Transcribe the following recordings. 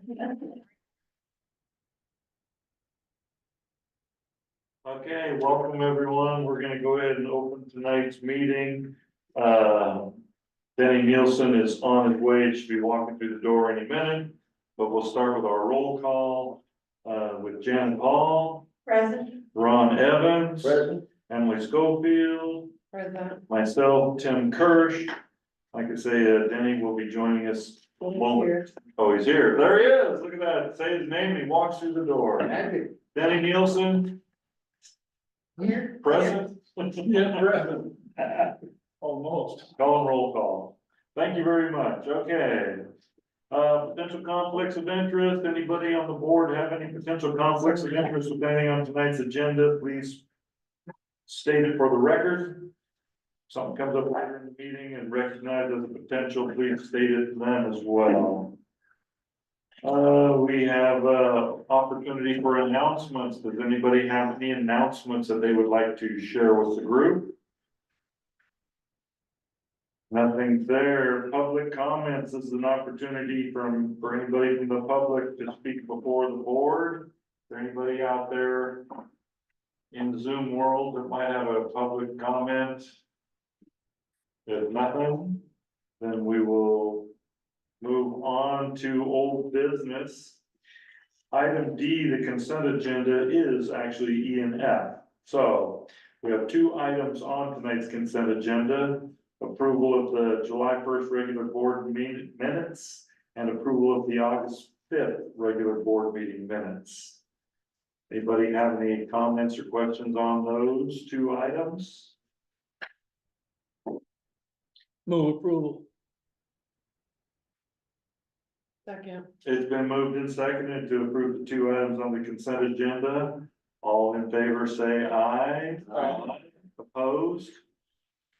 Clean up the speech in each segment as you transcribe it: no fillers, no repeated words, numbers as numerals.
Okay, welcome everyone. We're gonna go ahead and open tonight's meeting. Denny Nielsen is on his way, should be walking through the door any minute, but we'll start with our roll call, with Janet Hall. Present. Ron Evans. Present. Emily Schofield. Present. Myself, Tim Kirsch. Like I say, Denny will be joining us. Oh, he's here. There he is. Look at that. Say his name and he walks through the door. Denny Nielsen. Here. Present. Yeah, present. Almost. Call and roll call. Thank you very much. Okay. Potential conflicts of interest. Anybody on the board have any potential conflicts of interest with anything on tonight's agenda? Please state it for the record. Something comes up later in the meeting and recognized as a potential, please state it to them as well. We have opportunity for announcements. Does anybody have any announcements that they would like to share with the group? Nothing there. Public comments. This is an opportunity for anybody from the public to speak before the board. Is there anybody out there in the Zoom world that might have a public comment? If nothing, then we will move on to old business. Item D, the consent agenda, is actually E and F. So we have two items on tonight's consent agenda. Approval of the July 1st regular board meeting minutes and approval of the August 5th regular board meeting minutes. Anybody have any comments or questions on those two items? Move approval. Second. It's been moved and seconded to approve the two items on the consent agenda. All in favor, say aye. Aye. Opposed?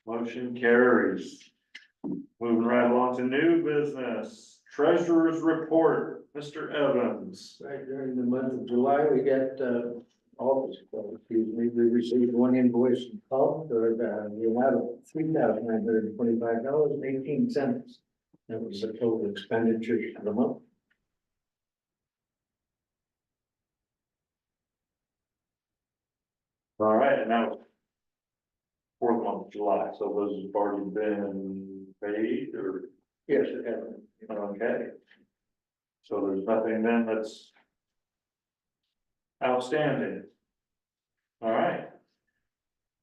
Motion carries. Moving right along to new business. Treasurer's report, Mr. Evans. Right, during the month of July, we got, we received one invoice from Paul for the amount of $3,925.18. That was the total expenditure for the month. All right, and now for the month of July, so those have already been paid or, Yes, it has. okay. So there's nothing then that's outstanding. All right.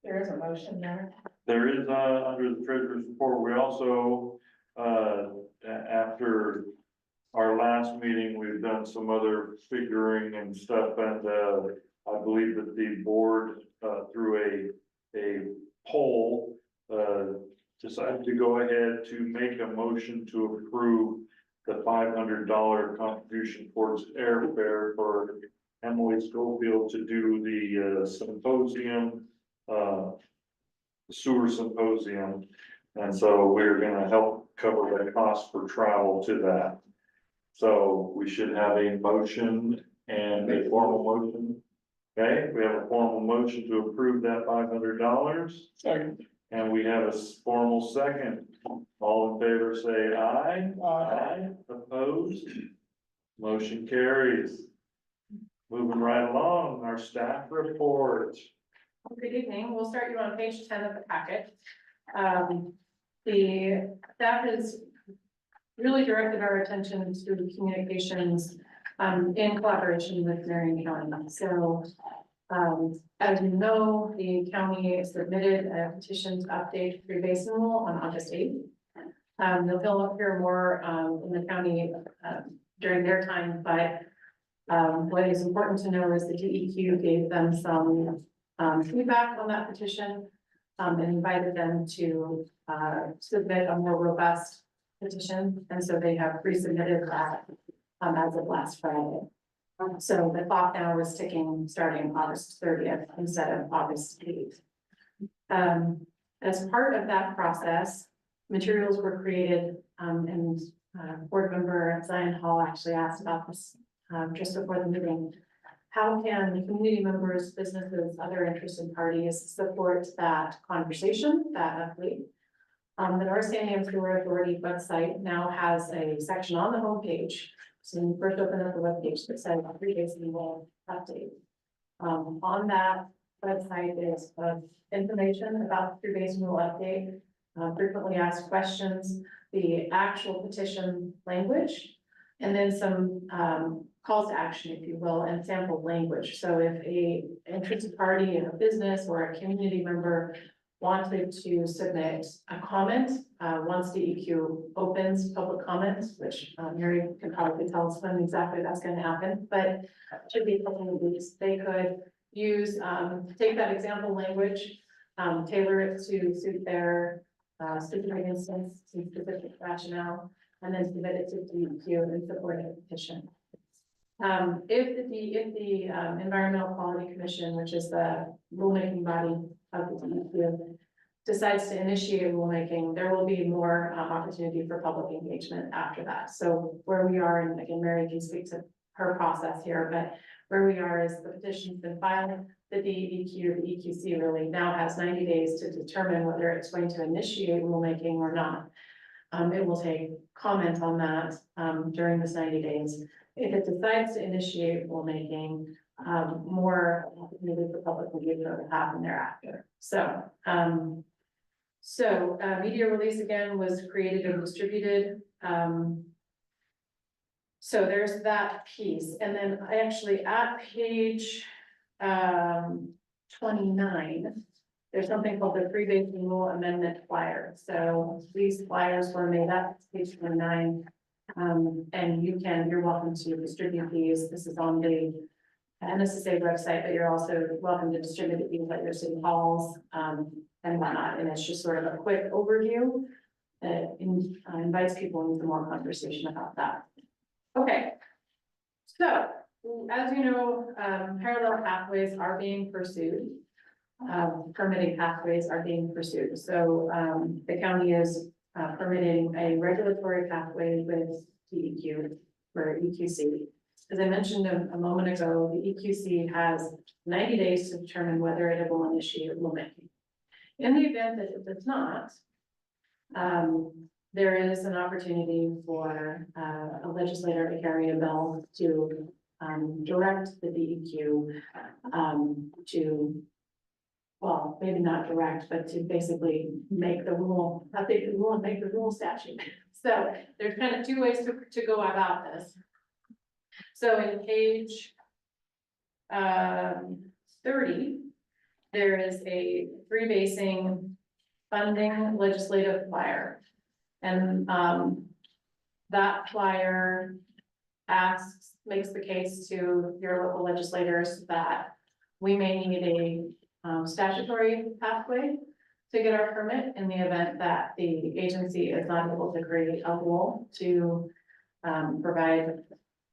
There is a motion there. There is, under the treasurer's report, we also, after our last meeting, we've done some other figuring and stuff, and, I believe that the board, through a poll, decided to go ahead to make a motion to approve the $500 contribution towards airfare for Emily Schofield to do the symposium, sewer symposium. And so we're gonna help cover the cost for travel to that. So we should have a motion and a formal motion. Okay, we have a formal motion to approve that $500. Second. And we have a formal second. All in favor, say aye. Aye. Opposed? Motion carries. Moving right along, our staff report. Good evening. We'll start you on page 10 of the packet. The staff has really directed our attention to the communications in collaboration with Marion County. So as you know, the county submitted a petition to update Three Basin Rule on August 8th. They'll hear more in the county during their time, but what is important to know is the DEQ gave them some feedback on that petition and invited them to submit a more robust petition. And so they have resubmitted that as of last Friday. So the clock now is ticking starting August 30th instead of August 8th. As part of that process, materials were created and board member Zion Hall actually asked about this just before the meeting. How can community members, businesses, other interested parties support that conversation, that update? The Santiam Sewer Authority website now has a section on the homepage So when you first open up the webpage that says 3 days in will update. On that website is information about the 3 days in will update, frequently asked questions, the actual petition language, and then some calls to action, if you will, and sample language. So if a interested party in a business or a community member wanted to submit a comment, once DEQ opens public comments, which Mary can probably tell us when exactly that's going to happen, but it should be a couple of weeks. They could use, take that example language, tailor it to suit their specific instance, to specific rationale, and then submit it to DEQ and support a petition. If the Environmental Quality Commission, which is the rulemaking body of the DEQ, decides to initiate rulemaking, there will be more opportunity for public engagement after that. So where we are, and again, Mary can speak to her process here, but where we are is the petition's been filed. The DEQ, the EQC really now has 90 days to determine whether it's going to initiate rulemaking or not. It will take comment on that during this 90 days. If it decides to initiate rulemaking, more opportunity for public engagement will happen thereafter. So, media release again was created and distributed. So there's that piece, and then I actually at page 29, there's something called the 3 days rule amendment flyer. So these flyers were made up, page 29. And you're welcome to distribute these. This is on the NSSA website, but you're also welcome to distribute these at your city halls, and whatnot. And it's just sort of a quick overview that invites people into more conversation about that. Okay. So as you know, parallel pathways are being pursued. Permitting pathways are being pursued. So the county is permitting a regulatory pathway with DEQ for EQC. As I mentioned a moment ago, the EQC has 90 days to determine whether it will initiate rulemaking. In the event that it does not, there is an opportunity for a legislator to carry a bill to direct the DEQ to, well, maybe not direct, but to basically make the rule, update the rule and make the rule statute. So there's kind of 2 ways to go about this. So in page 30, there is a freebasing funding legislative flyer. And that flyer makes the case to your local legislators that we may need a statutory pathway to get our permit in the event that the agency is not able to create a rule to provide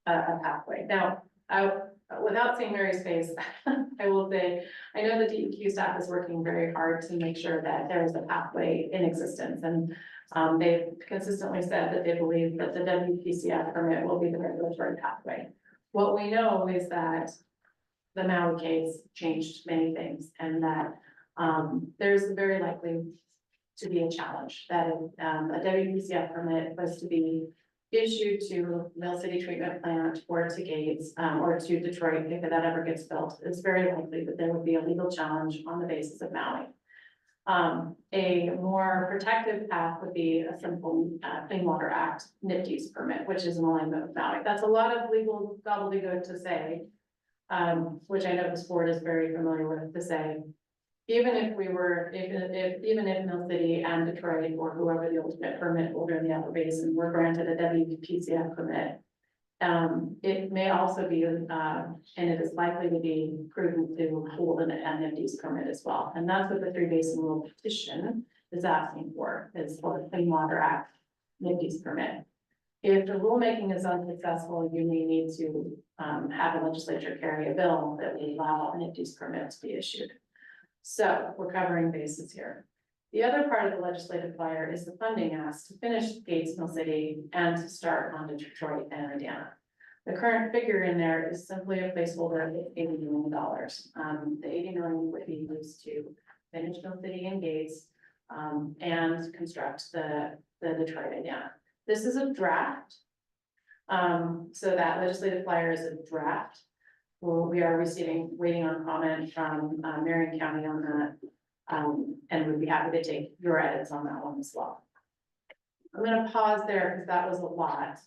a pathway. Now, without seeing Mary's face, I will say, I know the DEQ staff is working very hard to make sure that there is a pathway in existence. And they've consistently said that they believe that the WPCF permit will be the regulatory pathway. What we know is that the Maui case changed many things, and that there's very likely to be a challenge that a WPCF permit was to be issued to Mill City Treatment Plant or to Gates or to Detroit, if that ever gets built. It's very likely that there would be a legal challenge on the basis of Maui. A more protective path would be a simple Clean Water Act NIPD's permit, which is in alignment with Maui. That's a lot of legal gobbledygook to say, which I know this board is very familiar with, to say, even if we were, even if Mill City and Detroit or whoever the ultimate permit holder in the Upper Basin were granted a WPCF permit, it may also be, and it is likely to be prudent to hold an NFD's permit as well. And that's what the 3 Basin Rule petition is asking for, is for the Clean Water Act NFD's permit. If the rulemaking is unsuccessful, you may need to have a legislature carry a bill that will allow an NFD's permit to be issued. So we're covering bases here. The other part of the legislative flyer is the funding ask to finish Gates, Mill City, and to start on to Detroit and Indiana. The current figure in there is simply a placeholder of $80 million. The $80 million would be used to finish Mill City and Gates and construct the Detroit, Indiana. This is a draft. So that legislative flyer is a draft. Well, we are waiting on comment from Marion County on that. And would be happy to take your edits on that one as well. I'm gonna pause there because that was a lot.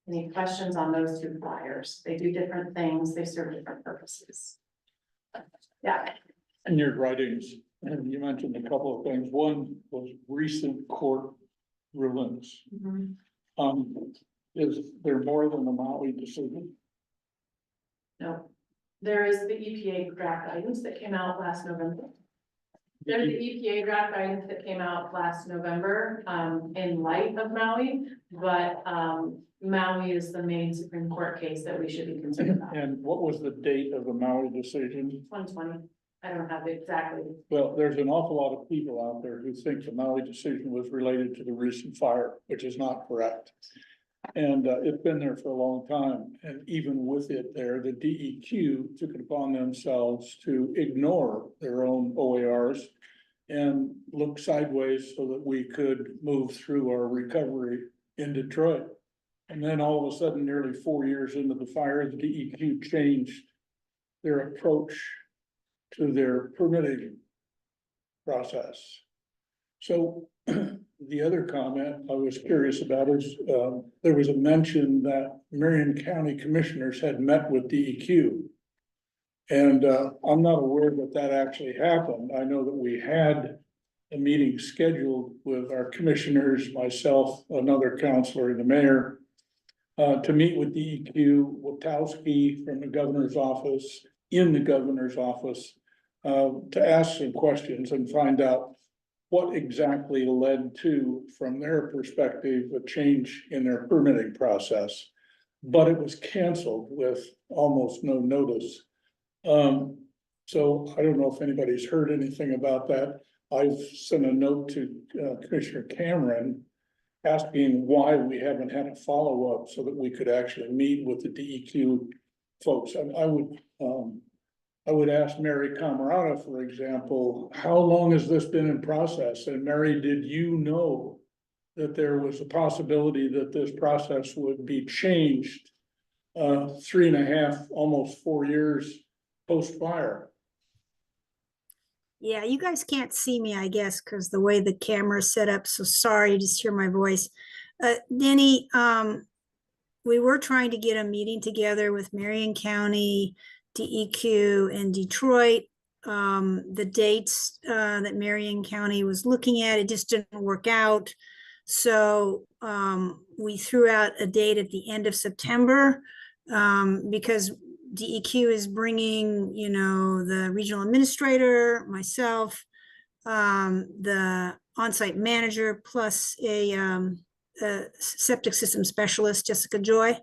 Any questions on those two flyers? They do different things, they serve different purposes. Yeah, In your writings, and you mentioned a couple of things. One was recent court rulings. mhm. Is there more than the Maui decision? No, there is the EPA draft guidance that came out last November. There's the EPA draft guidance that came out last November, in light of Maui, but, Maui is the main Supreme Court case that we should be concerned about. And what was the date of the Maui decision? 2020, I don't have it exactly. Well, there's an awful lot of people out there who think the Maui decision was related to the recent fire, which is not correct. And it's been there for a long time, and even with it there, the DEQ took it upon themselves to ignore their own OARs and look sideways so that we could move through our recovery in Detroit. And then all of a sudden, nearly 4 years into the fire, the DEQ changed their approach to their permitting process. So the other comment I was curious about is, there was a mention that Marion County commissioners had met with DEQ. And I'm not aware that that actually happened. I know that we had a meeting scheduled with our commissioners, myself, another counselor, and the mayor, to meet with DEQ, Witowski from the governor's office, in the governor's office, to ask some questions and find out what exactly led to, from their perspective, a change in their permitting process. But it was canceled with almost no notice. So I don't know if anybody's heard anything about that. I've sent a note to Commissioner Cameron asking why we haven't had a follow-up so that we could actually meet with the DEQ folks. And I would ask Mary Camerata, for example, how long has this been in process? And Mary, did you know that there was a possibility that this process would be changed 3.5, almost 4 years post-fire? Yeah, you guys can't see me, I guess, because the way the camera is set up. So sorry, you just hear my voice. Denny, we were trying to get a meeting together with Marion County, DEQ, and Detroit. The dates that Marion County was looking at, it just didn't work out. So we threw out a date at the end of September because DEQ is bringing, you know, the regional administrator, myself, the on-site manager, plus a septic system specialist, Jessica Joy.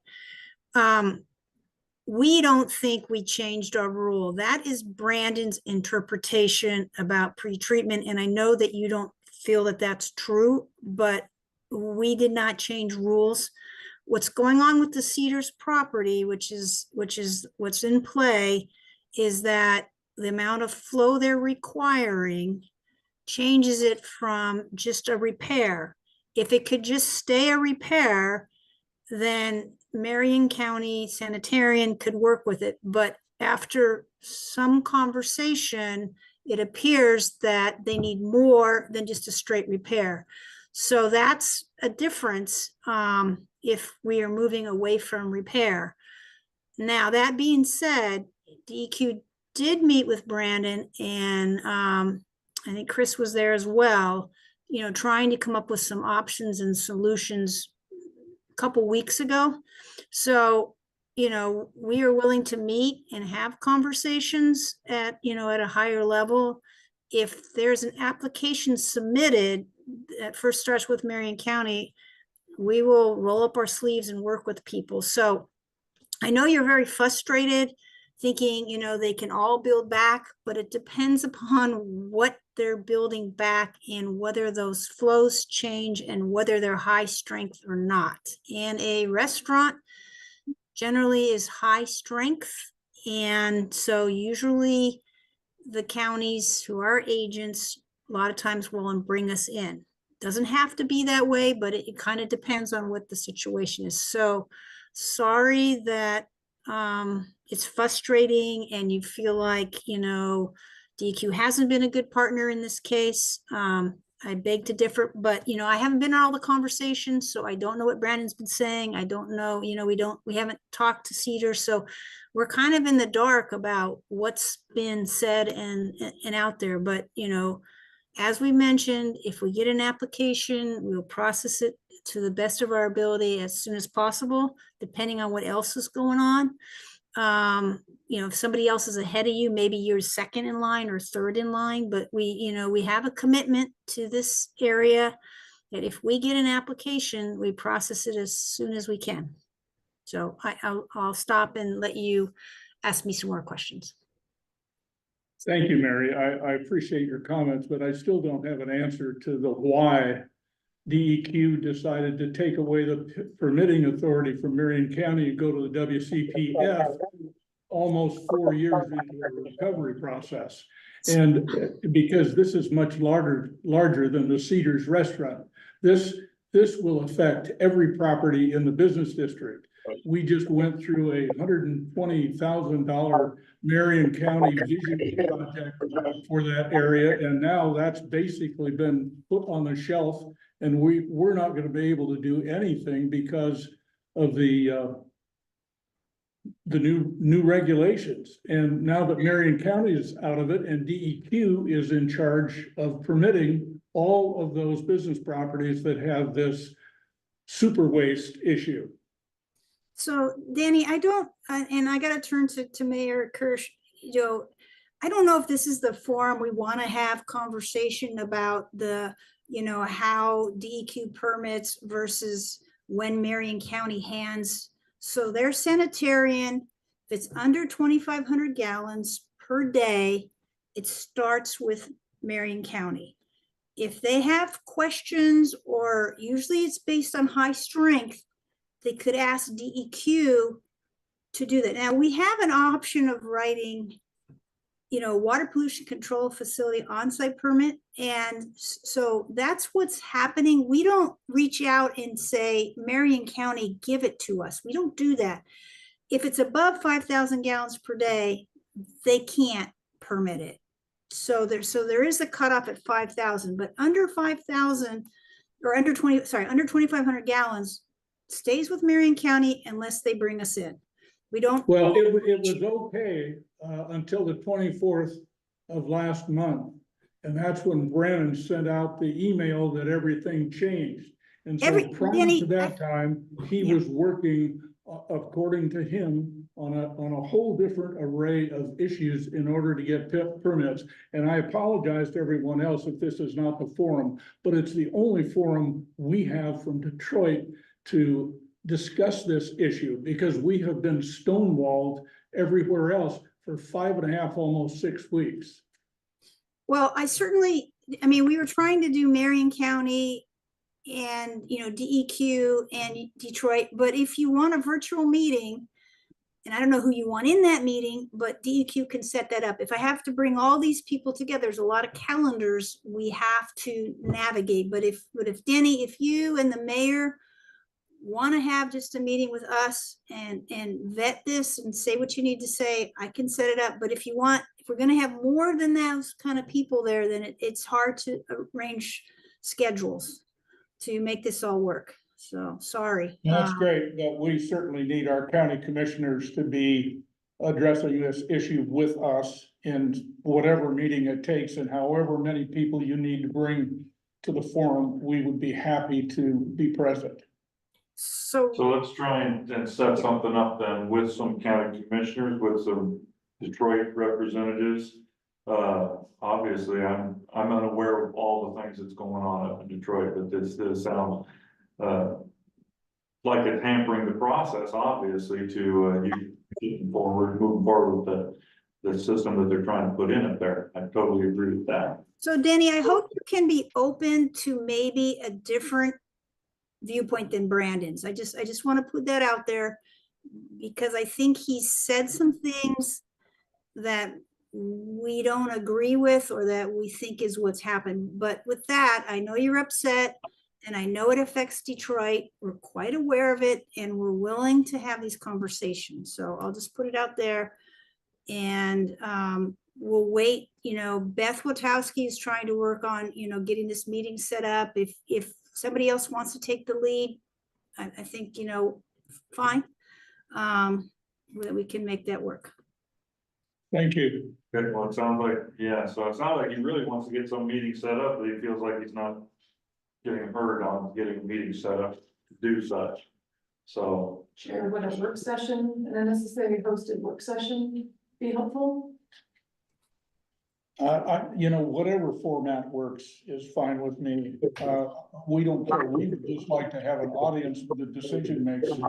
We don't think we changed our rule. That is Brandon's interpretation about pre-treatment. And I know that you don't feel that that's true, but we did not change rules. What's going on with the Cedars property, which is what's in play, is that the amount of flow they're requiring changes it from just a repair. If it could just stay a repair, then Marion County Sanitarian could work with it. But after some conversation, it appears that they need more than just a straight repair. So that's a difference if we are moving away from repair. Now, that being said, DEQ did meet with Brandon, and I think Chris was there as well, you know, trying to come up with some options and solutions a couple weeks ago. So, you know, we are willing to meet and have conversations at, you know, at a higher level. If there's an application submitted that first starts with Marion County, we will roll up our sleeves and work with people. So I know you're very frustrated thinking, you know, they can all build back, but it depends upon what they're building back and whether those flows change and whether they're high strength or not. And a restaurant generally is high strength. And so usually the counties who are agents, a lot of times will bring us in. Doesn't have to be that way, but it kind of depends on what the situation is. So sorry that it's frustrating and you feel like, DEQ hasn't been a good partner in this case. I beg to differ, but I haven't been in all the conversations, so I don't know what Brandon's been saying. I don't know, we haven't talked to Cedar, so we're kind of in the dark about what's been said and out there. But as we mentioned, if we get an application, we'll process it to the best of our ability as soon as possible, depending on what else is going on. If somebody else is ahead of you, maybe you're second in line or third in line, but we have a commitment to this area that if we get an application, we process it as soon as we can. So I'll stop and let you ask me some more questions. Thank you, Mary. I appreciate your comments, but I still don't have an answer to the why DEQ decided to take away the permitting authority from Marion County and go to the WCPF almost 4 years into the recovery process. And because this is much larger than the Cedars restaurant, this will affect every property in the business district. We just went through a $120,000 Marion County vision project for that area, and now that's basically been put on the shelf, and we're not going to be able to do anything because of the new regulations. And now that Marion County is out of it and DEQ is in charge of permitting all of those business properties that have this super waste issue. So Danny, and I got to turn to Mayor Kirsch, I don't know if this is the forum we want to have conversation about how DEQ permits versus when Marion County hands. So their sanitarian, if it's under 2,500 gallons per day, it starts with Marion County. If they have questions, or usually it's based on high strength, they could ask DEQ to do that. Now we have an option of writing, water pollution control facility on-site permit. And so that's what's happening. We don't reach out and say, Marion County, give it to us. We don't do that. If it's above 5,000 gallons per day, they can't permit it. So there is a cutoff at 5,000, but under 5,000 or under 2,500 gallons stays with Marion County unless they bring us in. We don't. Well, it was okay until the 24th of last month. And that's when Brandon sent out the email that everything changed. And so prior to that time, he was working, according to him, on a whole different array of issues in order to get permits. And I apologize to everyone else if this is not the forum, but it's the only forum we have from Detroit to discuss this issue, because we have been stonewalled everywhere else for 5.5, almost 6 weeks. Well, we were trying to do Marion County and, DEQ and Detroit, but if you want a virtual meeting, and I don't know who you want in that meeting, but DEQ can set that up. If I have to bring all these people together, there's a lot of calendars we have to navigate. But if Denny, if you and the mayor want to have just a meeting with us and vet this and say what you need to say, I can set it up. But if we're going to have more than those kind of people there, then it's hard to arrange schedules to make this all work. So sorry. That's great, but we certainly need our county commissioners to be addressing this issue with us in whatever meeting it takes, and however many people you need to bring to the forum, we would be happy to be present. So let's try and set something up then with some county commissioners, with some Detroit representatives. Obviously, I'm unaware of all the things that's going on up in Detroit, but this does sound like it's hampering the process, obviously, to moving forward with the system that they're trying to put in up there. I totally agree with that. So Danny, I hope you can be open to maybe a different viewpoint than Brandon's. I just want to put that out there, because I think he said some things that we don't agree with or that we think is what's happened. But with that, I know you're upset and I know it affects Detroit. We're quite aware of it and we're willing to have these conversations. So I'll just put it out there. And we'll wait, Beth Witowski is trying to work on, getting this meeting set up. If somebody else wants to take the lead, I think, fine. That we can make that work. Thank you. Good, well, it sounds like, yeah, so it sounds like he really wants to get some meeting set up, but he feels like he's not getting heard on getting a meeting set up to do such. So, Chair, would a work session, an unnecessary hosted work session be helpful? Whatever format works is fine with me. We don't care. We would just like to have an audience with the decision makers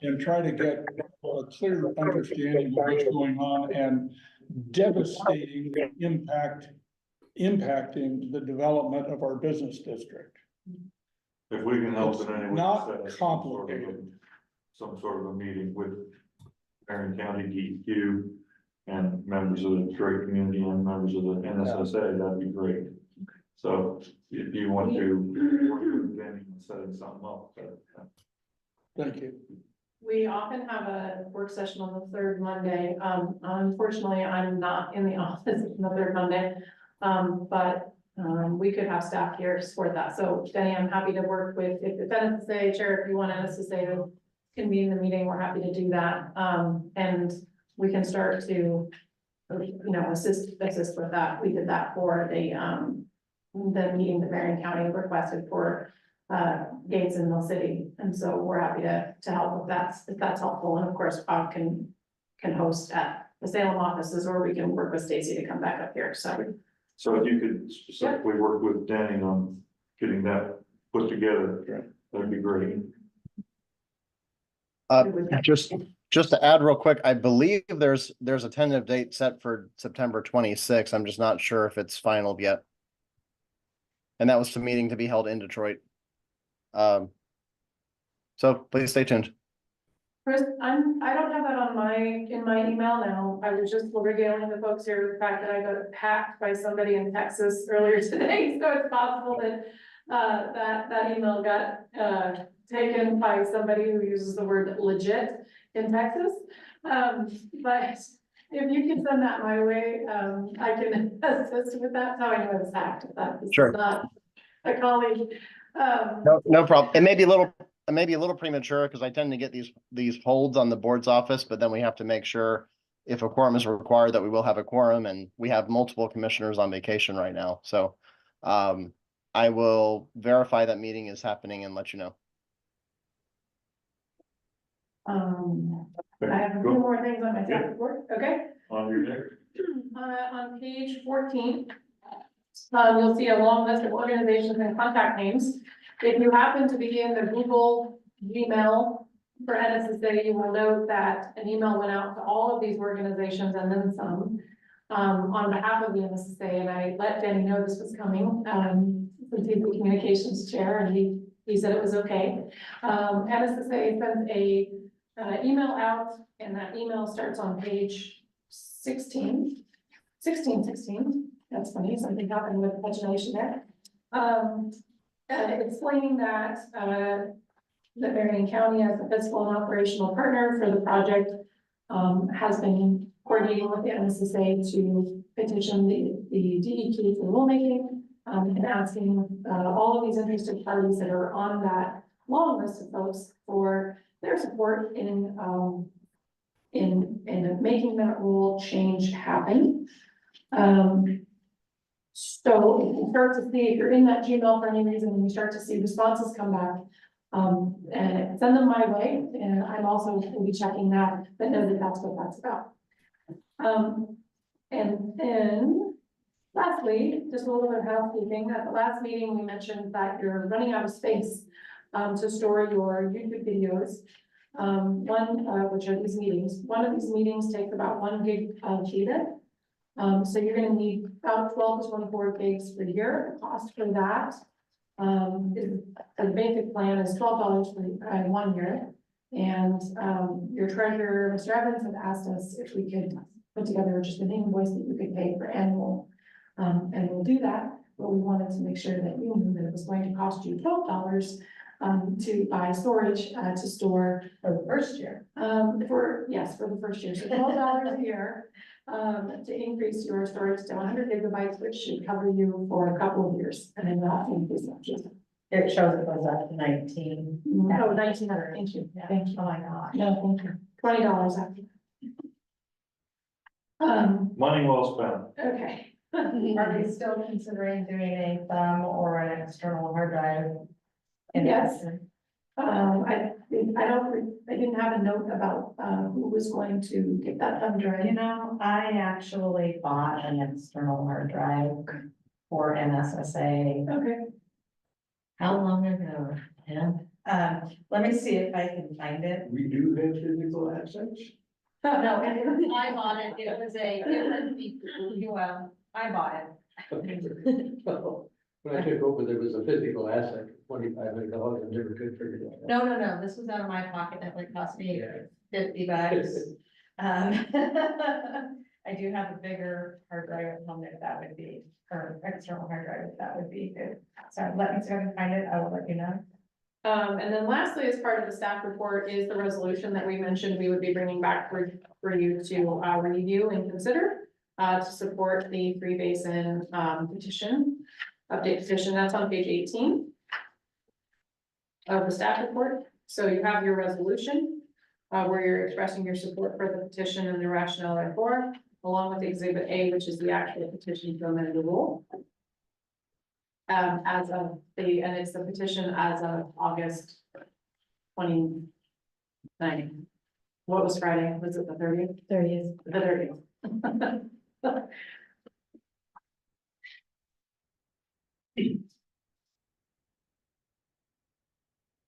and try to get a clear understanding of what's going on and devastating impacting the development of our business district. if we can help It's in any way. not set up complicated. Some sort of a meeting with Marion County DEQ and members of the Detroit community and members of the NSSA, that'd be great. So if you want to work with them and setting something up. Thank you. We often have a work session on the third Monday. Unfortunately, I'm not in the office on the third Monday. But we could have staff here to support that. So Denny, I'm happy to work with, if NSSA chair, if you want NSSA to convene the meeting, we're happy to do that. And we can start to, assist with that. We did that for the meeting that Marion County requested for gates in Mill City. And so we're happy to help if that's helpful. And of course, Bob can host at the Salem offices, or we can work with Stacy to come back up here. So if you could specifically work with Danny on getting that put together, that'd be great. Just to add real quick, I believe there's a tentative date set for September 26th. I'm just not sure if it's final yet. And that was the meeting to be held in Detroit. So please stay tuned. Chris, I don't have that in my email now. I was just regaling the folks here with the fact that I got hacked by somebody in Texas earlier today. So it's possible that that email got taken by somebody who uses the word legit in Texas. But if you can send that my way, I can assist with that. That's how I know it's hacked. That is Sure. not a colleague. No problem. It may be a little premature because I tend to get these holds on the board's office, but then we have to make sure if a quorum is required that we will have a quorum, and we have multiple commissioners on vacation right now. So I will verify that meeting is happening and let you know. I have a few more things on my staff report, okay? On your next. On page 14, you'll see a long list of organizations and contact names. If you happen to be in the Google Gmail for NSSA, you will note that an email went out to all of these organizations and then some on behalf of the NSSA, and I let Danny know this was coming, since he's the communications chair, and he said it was okay. NSSA sent a email out, and that email starts on page 16. That's funny, something happened with pagination there. Explaining that Marion County, as the fiscal and operational partner for the project, has been coordinating with the NSSA to petition the DEQ for rulemaking, and asking all of these interested parties that are on that long list of folks for their support in making that rule change happen. So if you start to see, if you're in that Gmail for any reason, and you start to see responses come back, and send them my way, and I'm also will be checking that, but know that that's what that's about. And then lastly, just a little bit of housekeeping. At the last meeting, we mentioned that you're running out of space to store your YouTube videos. Which are these meetings. One of these meetings takes about 1 gig of gigabit. So you're gonna need about 12 to 24 gigs per year. The cost for that, the basic plan is $12 for 1 year. And your treasurer, Mr. Evans, had asked us if we could put together just an invoice that you could pay for annual. And we'll do that, but we wanted to make sure that you knew that it was going to cost you $12 to buy storage, to store For the first year. for the first year, so $12 a year. To increase your storage to 100 gigabytes, which should cover you for a couple of years, and then not increase much. It shows it goes up to 19. No, 1,900, thank you, thank you. Oh my gosh. No, thank you, $20 after. Money well spent. Okay. Are we still considering doing a thumb or an external hard drive? Yes. I didn't have a note about, who was going to get that thumb drive. You know, I actually bought an external hard drive for MSSA. Okay. How long ago? Yeah. Let me see if I can find it. We do have physical assets? No, I bought it. It was well, I bought it. Well, when I took over, there was a physical asset, $2,500, I never could figure it out. No, this was out of my pocket. That like cost me $50. I do have a bigger hard drive at home if that would be, or external hard drive if that would be good. So let me see if I can find it. I will let you know. And then lastly, as part of the staff report is the resolution that we mentioned we would be bringing back for you to review and consider to support the Three Basin petition, update petition. That's on page 18 of the staff report. So you have your resolution where you're expressing your support for the petition and the rationale therefore, along with Exhibit A, which is the actual petition to amend the rule. And it's the petition as of August 29th. What was Friday? Was it the 30th? 30th. The 30th.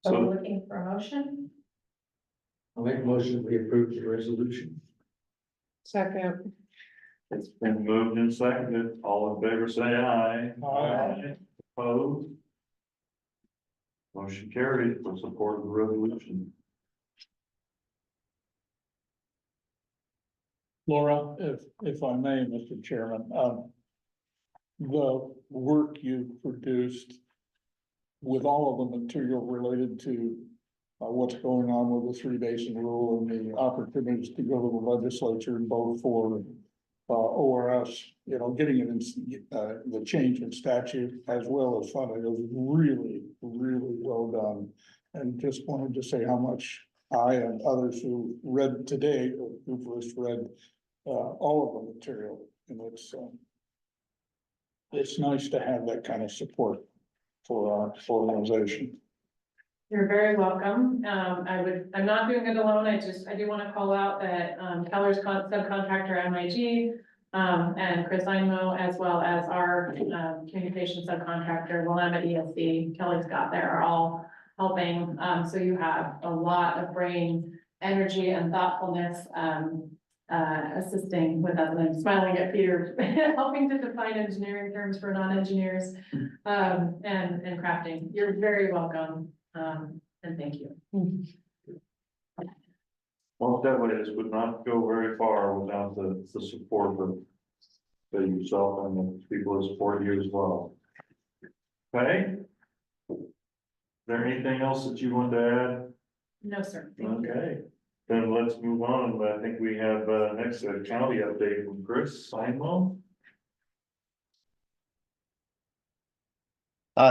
So So- we're looking for a motion? I'll make a motion, we approve the resolution. Second. It's been moved and seconded. All in favor, say aye. Aye. Opposed? Motion carried for support of the resolution. Laura, if I may, Mr. Chairman, the work you produced with all of the material related to what's going on with the Three Basin Rule and the opportunities to go to the legislature both for ORS, you know, getting it in the change in statute as well as funding, it was really, really well done. And just wanted to say how much I and others who read today, who first read all of the material, and it's nice to have that kind of support for our organization. You're very welcome. I'm not doing it alone. I do want to call out that Keller's subcontractor MIG and Chris Einmo, as well as our communication subcontractor, Willamette ESD, Kelly Scott, there are all helping. So you have a lot of brain energy and thoughtfulness assisting with us. And I'm smiling at Peter, helping to define engineering terms for non-engineers and crafting. You're very welcome. And thank you. Well, definitely, this would not go very far without the support of yourself and the people who support you as well. Okay? Is there anything else that you want to add? No, sir. Thank you. Okay, then let's move on. I think we have next a county update from Chris Simon.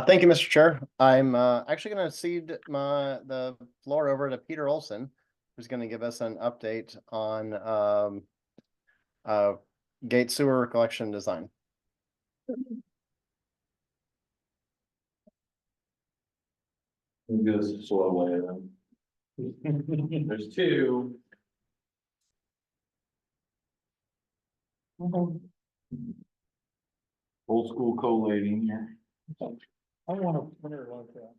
Thank you, Mr. Chair. I'm actually going to cede the floor over to Peter Olson, who's going to give us an update on gate sewer collection design. Do this slowly then. There's two. Old school collating here. I want a printer like that.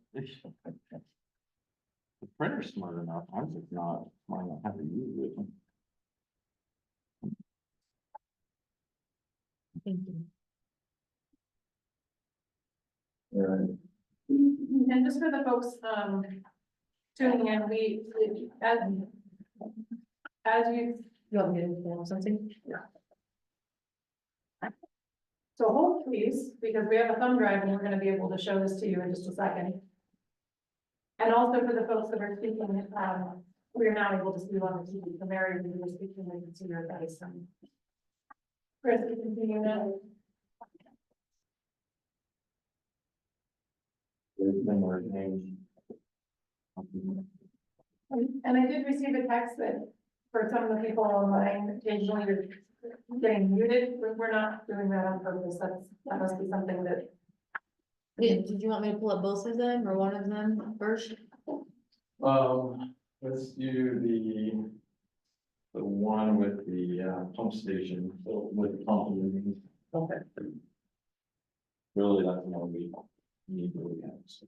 The printer's smart enough. I'm just not smart enough how to use it. Thank you. Right. And just for the folks, tuning in, as you You want me to inform something? So hold please, because we have a thumb drive and we're gonna be able to show this to you in just a second. And also for the folks that are speaking, we are now able to see you on the TV, so Mary, when you were speaking, we can see your face. Chris, you can continue now. And I did receive a text that for some of the people online, occasionally you're getting muted. We're not doing that on purpose. That must be something that. Did you want me to pull up both of them or one of them first? Let's do the one with the pump station, so with the pump. Okay. Really, that's the one we need to look at. So.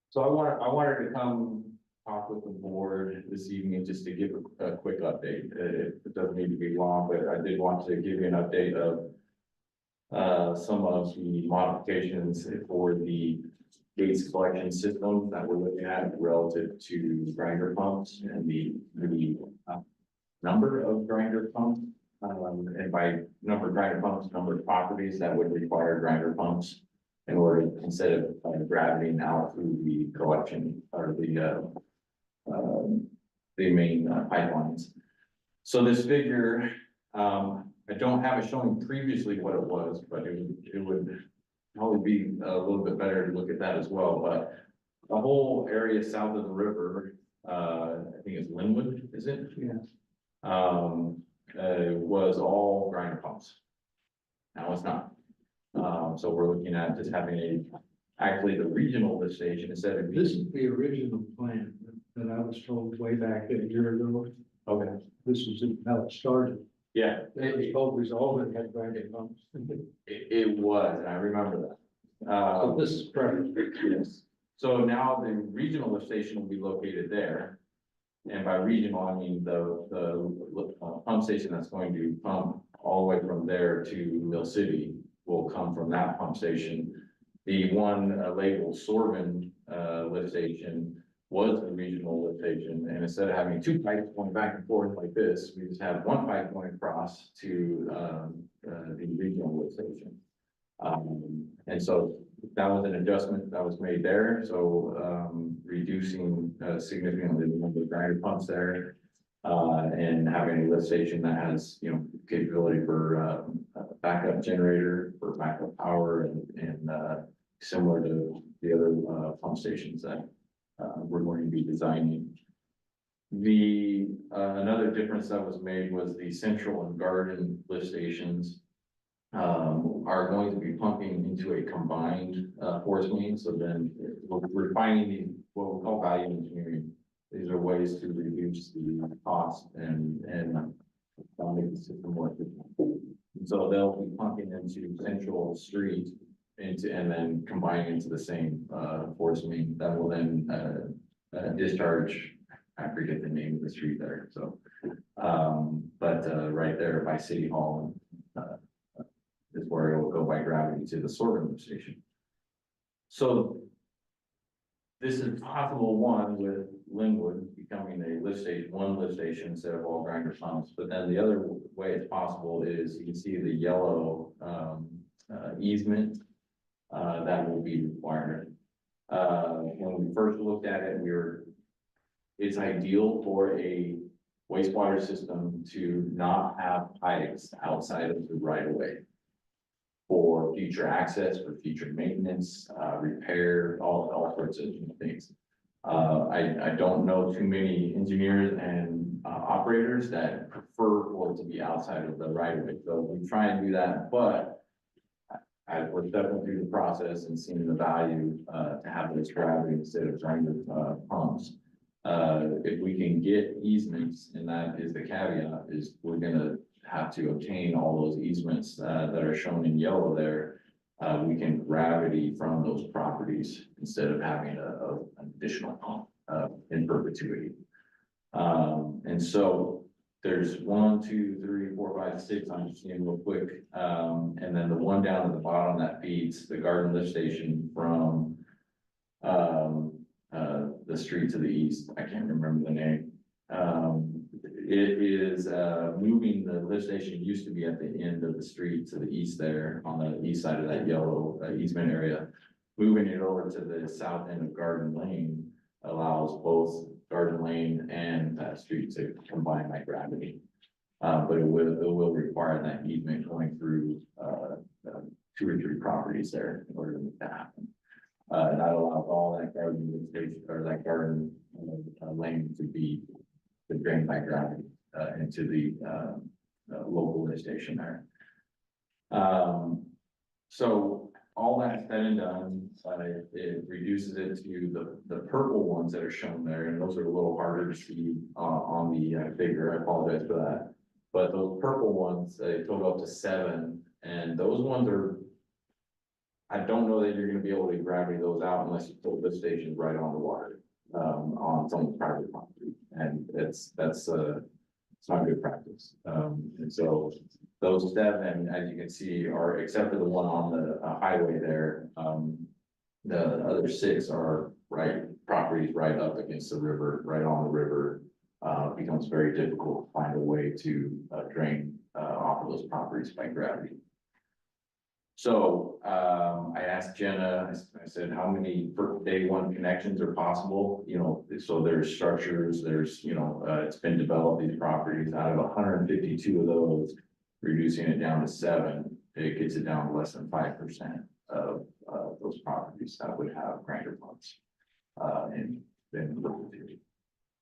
So I wanted to come talk with the board this evening just to give a quick update. It doesn't need to be long, but I did want to give you an update of some of the modifications for the gates collection system that we're looking at relative to grinder pumps and the number of grinder pumps. And by number of grinder pumps, number of properties that would require grinder pumps in order, instead of gravitating out through the collection or the main pipelines. So this figure, I don't have it showing previously what it was, but it would probably be a little bit better to look at that as well. But the whole area south of the river, I think it's Linwood, is it? Yeah. Was all grinder pumps. Now it's not. So we're looking at just having actually the regional lift station instead of. This is the original plan that I was told way back a year ago. Okay, This is how it started. yeah, It was always all that had grinding pumps. it was, and I remember that. So this is correct. Yes. So now the regional lift station will be located there. And by regional, I mean the pump station that's going to pump all the way from there to Mill City will come from that pump station. The one labeled Sorvin lift station was the regional lift station, and instead of having two pipes going back and forth like this, we just have one pipe going across to the regional lift station. And so that was an adjustment that was made there, so reducing significantly the number of grinder pumps there. And having a lift station that has, capability for backup generator, for backup power and similar to the other pump stations that we're going to be designing. The another difference that was made was the central and garden lift stations are going to be pumping into a combined force main. So then we're finding what we call value engineering. These are ways to reduce the cost and make the system more efficient. And so they'll be pumping into Central Street and then combining into the same force main that will then discharge. I forget the name of the street there. So, but right there by City Hall is where it will go by gravity to the sorting station. So this is possible one with Linwood becoming a lift station, one lift station instead of all grinder pumps. But then the other way it's possible is you can see the yellow easement that will be required. When we first looked at it, it's ideal for a wastewater system to not have pipes outside of the right of way for future access, for future maintenance, repair, all sorts of things. I don't know too many engineers and operators that prefer for it to be outside of the right of way. So we try and do that, but as we're stepping through the process and seeing the value to have this gravity instead of grinder pumps. If we can get easements, and that is the caveat, is we're gonna have to obtain all those easements that are shown in yellow there. We can gravity from those properties instead of having an additional pump in perpetuity. And so there's 1, 2, 3, 4, 5, 6, I'm just seeing real quick. And then the one down at the bottom that feeds the garden lift station from the street to the east, I can't remember the name. It is, moving, the lift station used to be at the end of the street to the east there, on the east side of that yellow easement area. Moving it over to the south end of Garden Lane allows both Garden Lane and that street to combine by gravity. But it will require that easement going through, 2 or 3 properties there in order to make that happen. And that allows all that garden station, or that garden lane to be drained by gravity, into the, local lift station there. So all that said and done, it reduces it to the purple ones that are shown there, and those are a little harder to see, on the, figure. I apologize for that. But those purple ones, they total up to 7, and those ones are, I don't know that you're gonna be able to gravity those out unless you put lift stations right on the water, on someone's private property, and it's not good practice. And so those 7, as you can see, are, except for the one on the highway there, the other 6 are properties right up against the river, right on the river. Becomes very difficult to find a way to drain off of those properties by gravity. So I asked Jenna, I said, how many day 1 connections are possible? You know, so there's structures, there's, it's been developed, these properties, out of 152 of those, reducing it down to 7, it gets it down to less than 5% of those properties that would have grinder pumps. In perpetuity.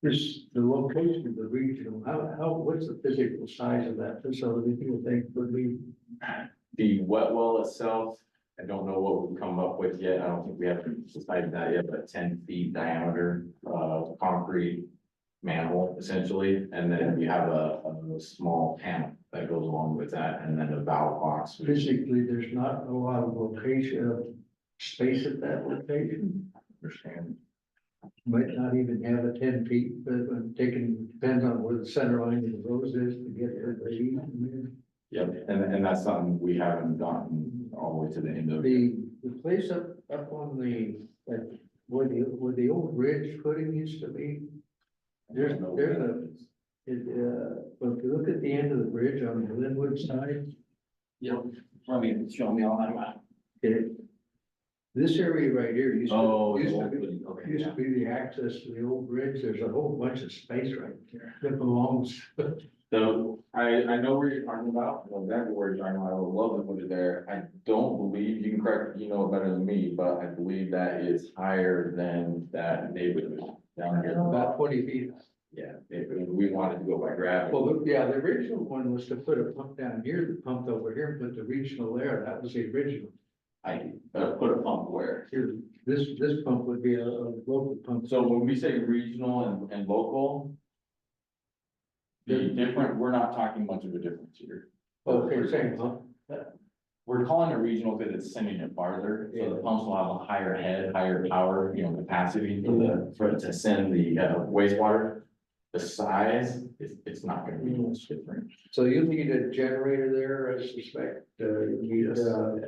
This, the location of the regional, what's the physical size of that facility, do you think would be? The wet well itself, I don't know what we've come up with yet. I don't think we have decided that yet, but 10 feet diameter, concrete manhole essentially. And then you have a small panel that goes along with that, and then a valve box. Physically, there's not a lot of location, space at that location. Understand. Might not even have a 10 feet, but depends on where the center line of the rose is to get to the heat. Yep, and that's something we haven't gotten all the way to the end of. The place up on the, where the old bridge footing used to be, well, if you look at the end of the bridge on the Linwood side. Yep, show me on that map. Okay. This area right here used Oh, to okay, be the access to the old bridge. There's a whole bunch of space right there that belongs. So I know where you're talking about, I know exactly where you're talking about. I would love to put it there. I don't believe, you can correct, you know it better than me, but I believe that is higher than that neighborhood down here. About 20 feet. Yeah, if we wanted to go by gravity. Well, the original one was to put a pump down here, that pumped over here, and put the regional there. That was the original. I put a pump where? Here, this pump would be a local pump. So when we say regional and local, the different, we're not talking much of a difference here. Okay, same pump. We're calling it regional because it's sending it farther, so the pumps will have a higher head, higher power, capacity for it to send the wastewater. The size, it's not gonna be much different. So you need a generator there, I suspect. You need,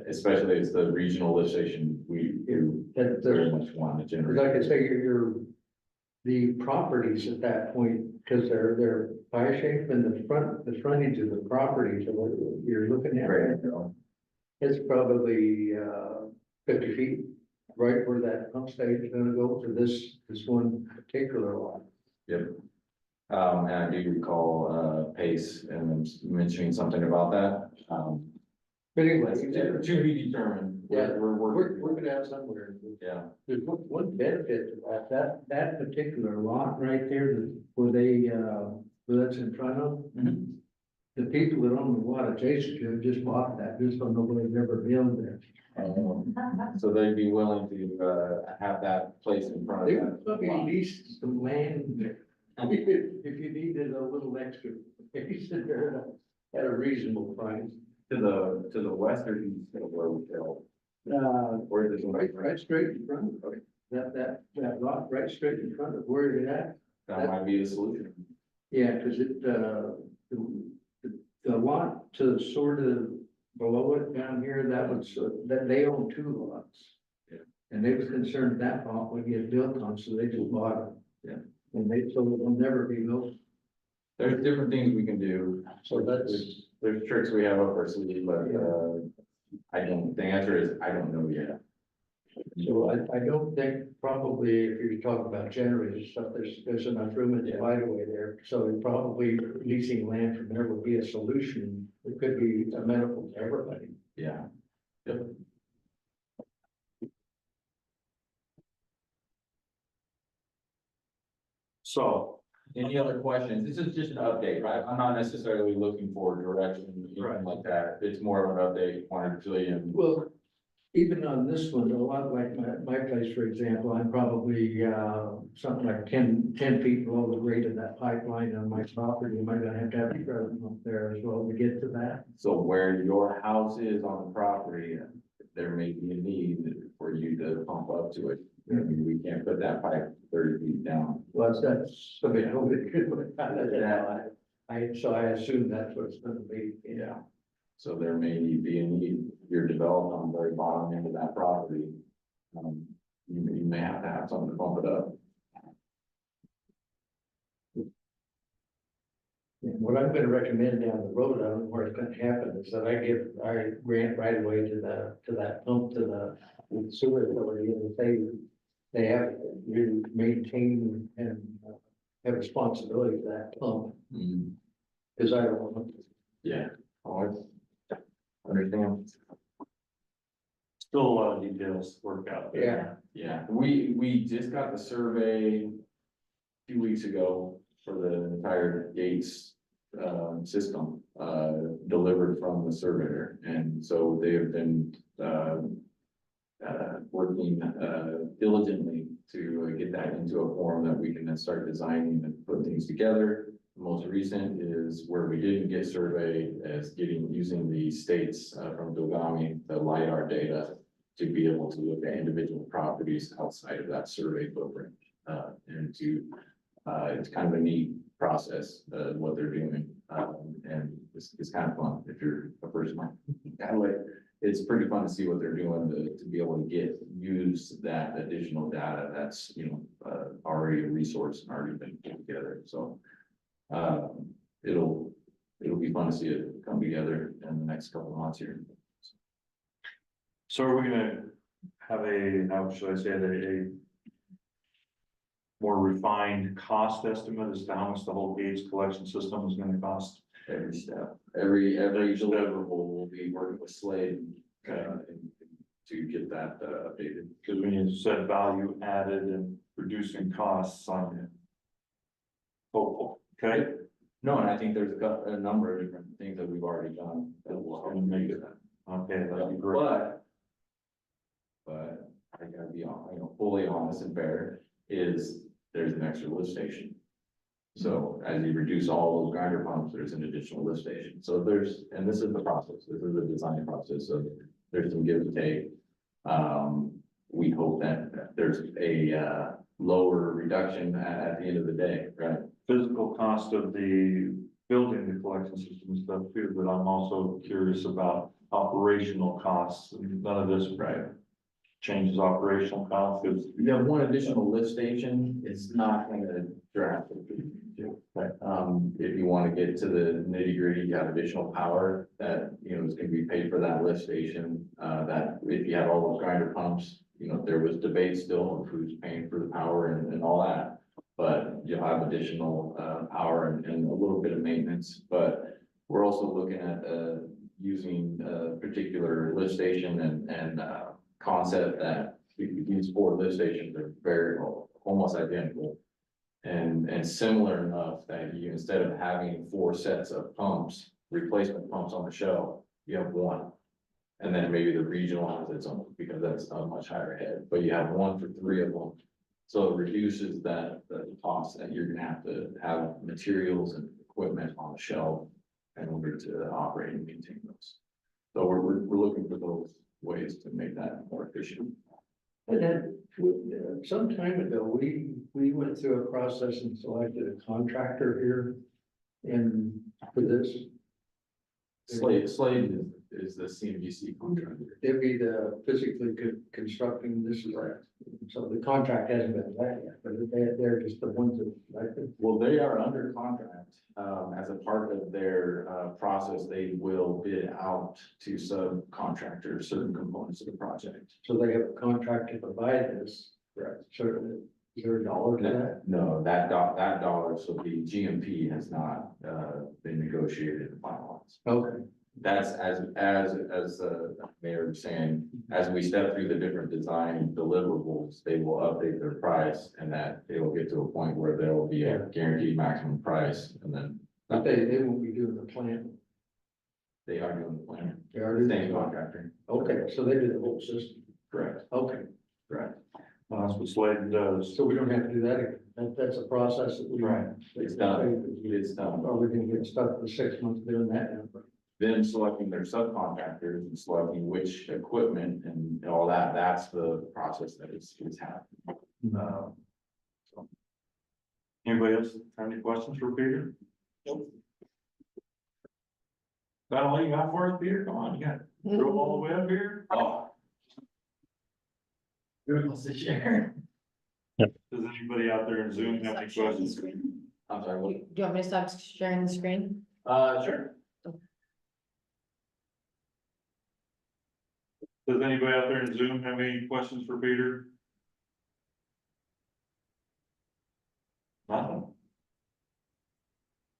Especially as the regional lift station, we very much want to generate. like I say, the properties at that point, because they're fire shape, and the frontage of the properties of what you're looking at. Right. It's probably 50 feet, right where that pump station is gonna go to this one particular lot. Yep. And I do recall Pace and mentioning something about that. But anyway, To be determined. Yeah, We're we're gonna have somewhere. yeah. There's one benefit to that particular lot right there, where that's in front of. Mhm. The people that own the lot adjacent to it just bought that, just so nobody's ever built there. So they'd be willing to have that place in front They of would that. probably lot. lease some land there. If you needed a little extra, space there at a reasonable price. To the west or east of where we go. Where is it? Right straight in front of it. That lot right straight in front of where it at. That might be the solution. Yeah, because the lot to sort of below it down here, that they own 2 lots. Yeah. And they was concerned that lot would get built on, so they just bought it. Yeah. And they, so it will never be built, There's different things we can do. so that's, There's tricks we have up our sleeve, but, the answer is, I don't know yet. so I don't think probably if you're talking about generators and stuff, there's enough room in the right of way there. So probably leasing land from there would be a solution. It could be amenable to everybody. Yeah. Yep. So, Any other questions? This is just an update, right? I'm not necessarily looking for direction, anything like that. It's more of an update, wanted to tell you. Well, even on this one, a lot like my place, for example, I'm probably, something like 10 feet below the grade of that pipeline on my property. Am I gonna have to have a garden up there as well to get to that? So where your house is on the property, there may be a need for you to pump up to it. I mean, we can't put that pipe 30 feet down. Well, that's a bit good. So I assume that's what it's gonna be. Yeah. So there may be a need, if you're developed on the very bottom end of that property. You may have to have something to pump it up. What I'm gonna recommend down the road, I don't know where it's gonna happen, is that I grant right away to that pump to the sewer authority, and they have to maintain and have responsibility for that pump, because I don't want to. Yeah. Always. Understand? still a lot of details to work out there. Yeah, we just got the survey 2 weeks ago for the entire Gates system delivered from the surveyor. And so they have been working diligently to get that into a form that we can then start designing and put things together. The most recent is where we didn't get surveyed as using the states from Dogami, the LiDAR data, to be able to look at individual properties outside of that survey footprint. And it's kind of a neat process, what they're doing. And it's kind of fun if you're a person kind of like, it's pretty fun to see what they're doing to be able to use that additional data that's, already a resource and already been put together. So it'll be fun to see it come together in the next couple of months here. So are we gonna have how should I say it, a more refined cost estimate as to how much the whole Gates collection system is gonna cost? Every step, every deliverable will be working with Slade to get that updated. Because when you said value added and reducing costs on it. Hopeful, okay? No, and I think there's a number of different things that we've already done that will help make it. Okay, that'd be great. But I gotta be fully honest and fair, is there's an extra lift station. So as you reduce all those grinder pumps, there's an additional lift station. So and this is the process, this is the design process, so there's some give and take. We hope that there's a lower reduction at the end of the day, right? Physical cost of the building the collection system stuff too, but I'm also curious about operational costs. None of this changes operational costs, because You have one additional lift station, it's not gonna drastically. If you wanna get to the nitty gritty, you have additional power that, is gonna be paid for that lift station. That if you have all those grinder pumps, there was debate still of who's paying for the power and all that. But you'll have additional power and a little bit of maintenance, but we're also looking at using a particular lift station and concept that these 4 lift stations are very almost identical. And similar enough that you, instead of having 4 sets of pumps, replacement pumps on the shelf, you have 1. And then maybe the regional has its own, because that's a much higher head, but you have 1 for 3 of them. So it reduces the cost that you're gonna have to have materials and equipment on the shelf in order to operate and maintain those. So we're looking for those ways to make that more efficient. And then, some time ago, we went through a process and selected a contractor here for this. Slade is the CMGC contractor. They'd be the physically constructing this is that. So the contract hasn't been that yet, but they're just the ones that, like, Well, they are under contract. As a part of their, process, they will bid out to subcontractors certain components of the project. so they have a contract to provide this, right? So is there a dollar to that? No, that dollar, so the GMP has not, been negotiated and finalized. Okay, That's as the mayor was saying, as we step through the different design deliverables, they will update their price and that they will get to a point where there will be a guaranteed maximum price and then but they won't be doing the plan. they are doing the plan. They are doing Same the contractor, Okay, so they do the whole system. correct, Okay, correct. That's what Sladen does. so we don't have to do that again. That's a process that we. Right. It's done. It's done. Are we gonna get stuck for 6 months doing that now? Them selecting their subcontractors and selecting which equipment and all that, that's the process that is happening. So, Anybody else have any questions for Peter? That all you got for us, Peter? Come on, you got drove all the way up here? Oh. Who wants to share? Does anybody out there in Zoom have any questions? I'm sorry, Do what? you want me to stop sharing the screen? Sure. Does anybody out there in Zoom have any questions for Peter? Nothing.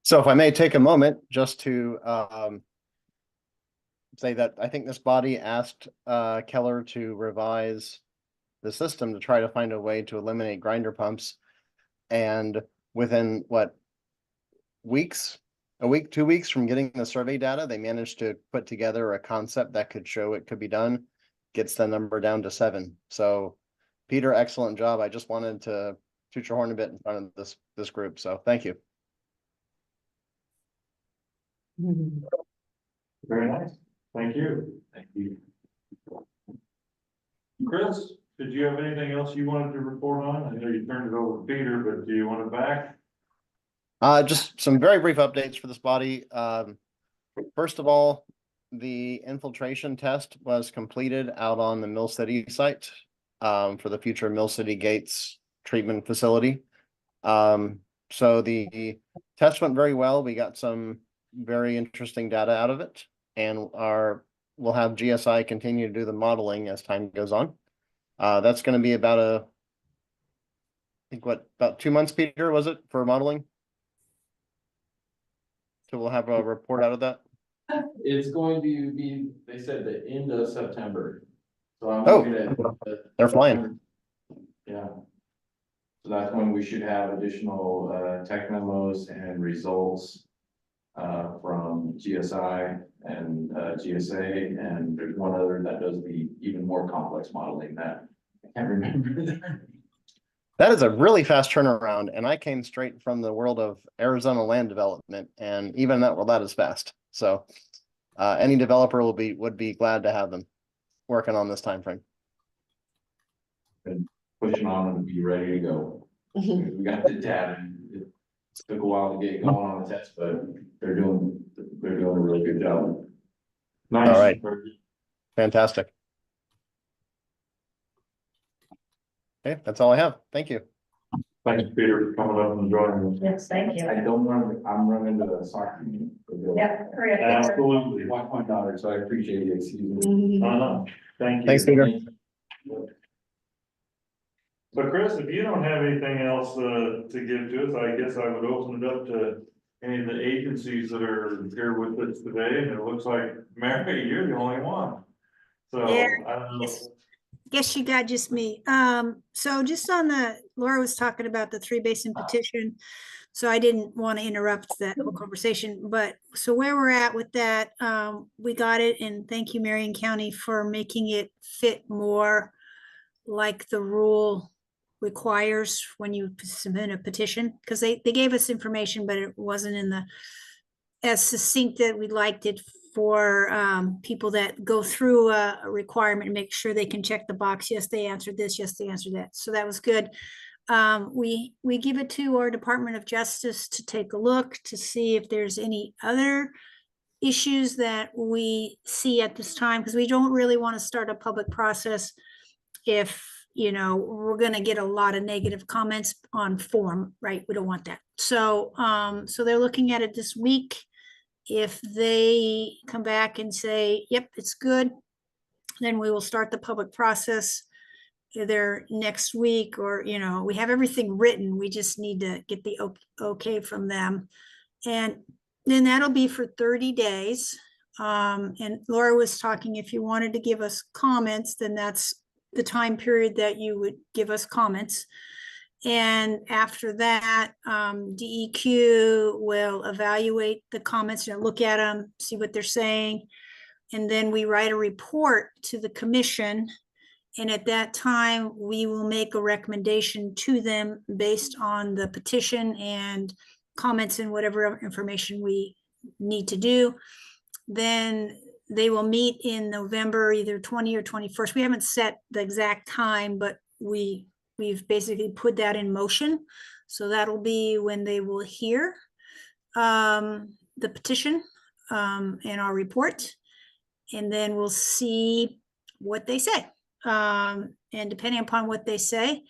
So if I may take a moment just to say that I think this body asked Keller to revise the system to try to find a way to eliminate grinder pumps. And within what, weeks, a week, 2 weeks from getting the survey data, they managed to put together a concept that could show it could be done, gets the number down to 7. So Peter, excellent job. I just wanted to toot your horn a bit in front of this group. So thank you. Very nice. Thank you. Thank you. Chris, did you have anything else you wanted to report on? I know you turned it over to Peter, but do you want it back? Just some very brief updates for this body. First of all, the infiltration test was completed out on the Mill City site for the future Mill City Gates treatment facility. So the test went very well. We got some very interesting data out of it, and we'll have GSI continue to do the modeling as time goes on. That's going to be about I think about 2 months, Peter, was it, for modeling? So we'll have a report out of that. It's going to be, they said the end of September. So I'm Oh, looking at they're flying. Yeah. So that's when we should have additional tech memos and results from GSI and GSA, and there's one other that does the even more complex modeling that I can't remember. That is a really fast turnaround, and I came straight from the world of Arizona land development, and even that is fast. So any developer would be glad to have them working on this time frame. And pushing on them to be ready to go. We got the data. It took a while to get going on the test, but they're doing a really good job. Nice. All right. Fantastic. Okay, that's all I have. Thank you. Thanks, Peter, for coming up and joining us. Yes, thank you. I'm running to the soccer meeting. Yeah, hurry up. Absolutely. Watch my daughter, so I appreciate you, excuse me. Thank you. Thanks, Peter. So Chris, if you don't have anything else to give to us, I guess I would open it up to any of the agencies that are here with us today, and it looks like Mary, you're the only one. So Yeah. I don't know. Guess you got just me. So just on Laura was talking about the 3 basin petition. So I didn't want to interrupt that whole conversation, but so where we're at with that, we got it, and thank you, Marion County, for making it fit more like the rule requires when you submit a petition, because they gave us information, but it wasn't in the as succinct that we liked it for people that go through a requirement and make sure they can check the box. Yes, they answered this. Yes, they answered that. So that was good. We give it to our Department of Justice to take a look to see if there's any other issues that we see at this time, because we don't really want to start a public process if, we're going to get a lot of negative comments on form, right? We don't want that. So, so they're looking at it this week. If they come back and say, yep, it's good, then we will start the public process either next week or, we have everything written. We just need to get the okay from them. And then that'll be for 30 days. And Laura was talking, if you wanted to give us comments, then that's the time period that you would give us comments. And after that, DEQ will evaluate the comments, look at them, see what they're saying. And then we write a report to the commission. And at that time, we will make a recommendation to them based on the petition and comments and whatever information we need to do. Then they will meet in November, either 20 or 21st. We haven't set the exact time, but we've basically put that in motion. So that'll be when they will hear the petition and our report. And then we'll see what they say. And depending upon what they say,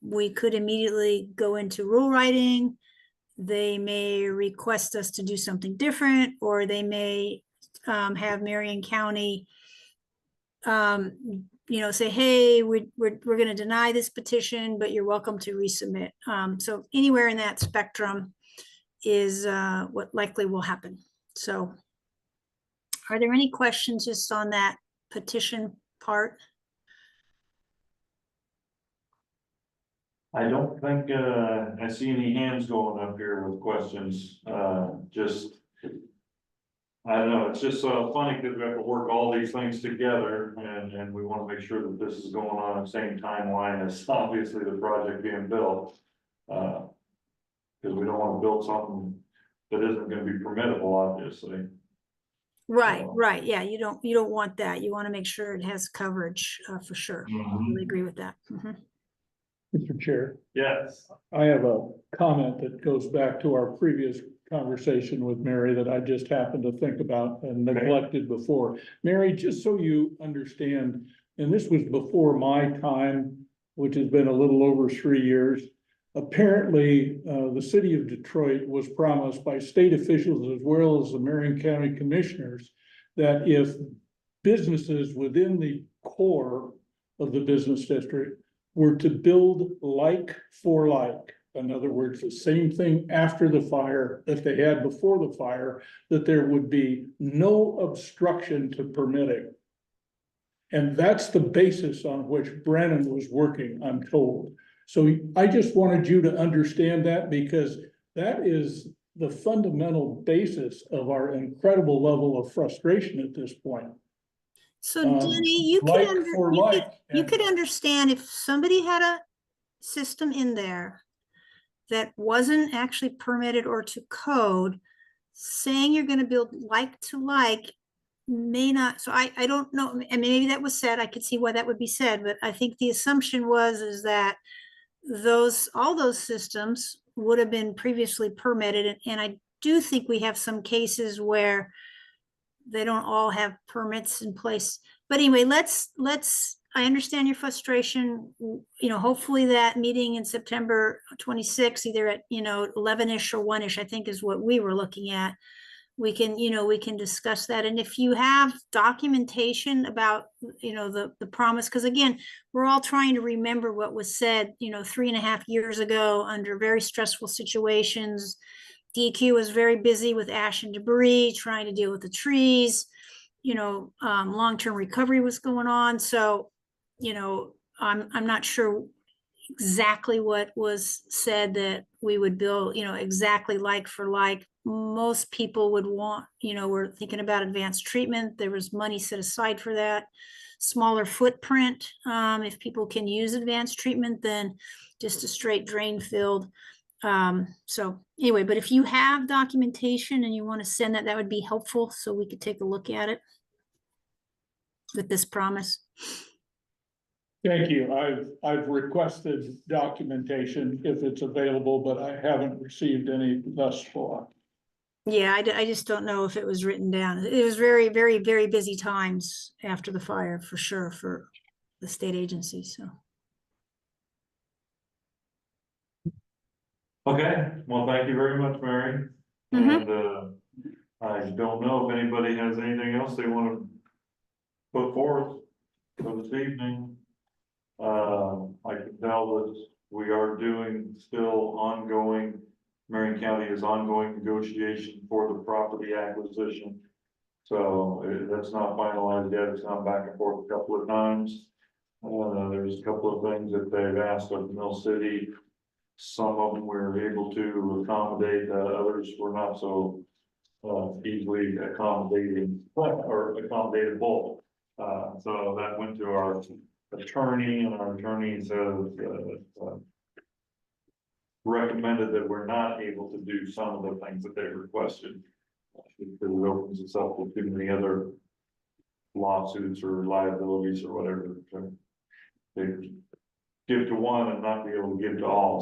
we could immediately go into rule writing. They may request us to do something different, or they may have Marion County say, hey, we're going to deny this petition, but you're welcome to resubmit. So anywhere in that spectrum is what likely will happen. So are there any questions just on that petition part? I don't think, I see any hands going up here with questions, just. I don't know, it's just funny because we have to work all these things together and we want to make sure that this is going on at the same timeline as obviously the project being built. Because we don't want to build something that isn't going to be permittable, obviously. Right, right. Yeah, you don't want that. You want to make sure it has coverage for sure. I really agree with that. Mr. Chair, Yes. I have a comment that goes back to our previous conversation with Mary that I just happened to think about and neglected before. Mary, just so you understand, and this was before my time, which has been a little over 3 years. Apparently, the city of Detroit was promised by state officials as well as the Marion County commissioners that if businesses within the core of the business district were to build like for like, in other words, the same thing after the fire that they had before the fire, that there would be no obstruction to permitting. And that's the basis on which Brennan was working, I'm told. So I just wanted you to understand that, because that is the fundamental basis of our incredible level of frustration at this point. So Denny, you could understand if somebody had a system in there that wasn't actually permitted or to code, saying you're going to build like to like may not. So I don't know, and maybe that was said. I could see why that would be said, but I think the assumption is that all those systems would have been previously permitted, and I do think we have some cases where they don't all have permits in place. But anyway, I understand your frustration. Hopefully that meeting in September 26th, either at 11ish or 1ish, I think is what we were looking at. We can discuss that. And if you have documentation about the promise, because again, we're all trying to remember what was said 3.5 years ago under very stressful situations. DEQ was very busy with ash and debris, trying to deal with the trees. Long-term recovery was going on. So, I'm not sure exactly what was said that we would build, exactly like for like. Most people would want, we're thinking about advanced treatment. There was money set aside for that. Smaller footprint, if people can use advanced treatment, then just a straight drain field. So anyway, but if you have documentation and you want to send that, that would be helpful so we could take a look at it with this promise. Thank you. I've requested documentation if it's available, but I haven't received any thus far. Yeah, I just don't know if it was written down. It was very, very, very busy times after the fire, for sure, for the state agency, so. Okay, well, thank you very much, Mary. Mhm. And, I don't know if anybody has anything else they want to put forth for this evening. I can tell that we are doing still ongoing, Marion County is ongoing negotiation for the property acquisition. So that's not finalized yet. It's gone back and forth a couple of times. There's a couple of things that they've asked of Mill City. Some of them we're able to accommodate, others we're not so easily accommodating, or accommodatable. So that went to our attorney, and our attorneys have recommended that we're not able to do some of the things that they requested. Because it opens us up to too many other lawsuits or liabilities or whatever. They give to one and not be able to give to all,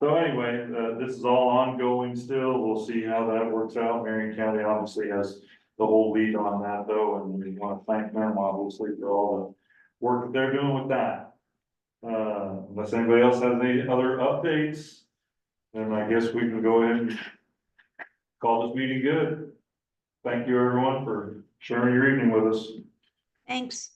so anyway, this is all ongoing still. We'll see how that works out. Marion County obviously has the whole lead on that though, and we want to thank them obviously for all the work that they're doing with that. Unless anybody else has any other updates, then I guess we can go ahead and call this meeting good. Thank you everyone for sharing your evening with us. Thanks.